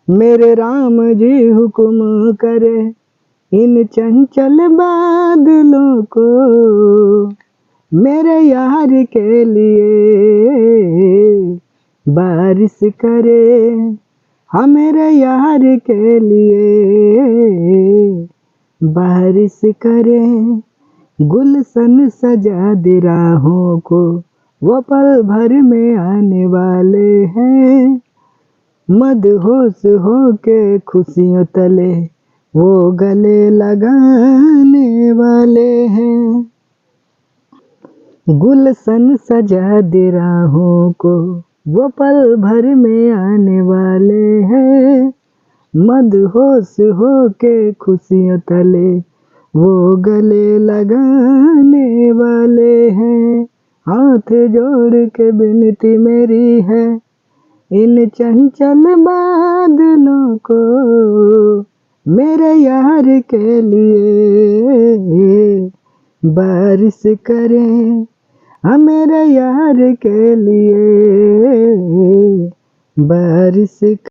मेरे राम जी हुक्म करे इन चंचल बादलों को, मेरे यार के लिए बारिश करे, हाँ मेरे यार के लिए बारिश करे। गुलशन सजा दे राहों को, वो पल भर में आने वाले हैं। मदहोश होके खुशियों तले वो गले लगाने वाले हैं। गुलशन सजा दे राहों को, वो पल भर में आने वाले हैं। मदहोश होके खुशियों तले वो गले लगाने वाले हैं। हाथ जोड़ के विनती मेरी है इन चंचल बादलों को, मेरे यार के लिए बारिश करें, हाँ मेरे यार के लिए बारिश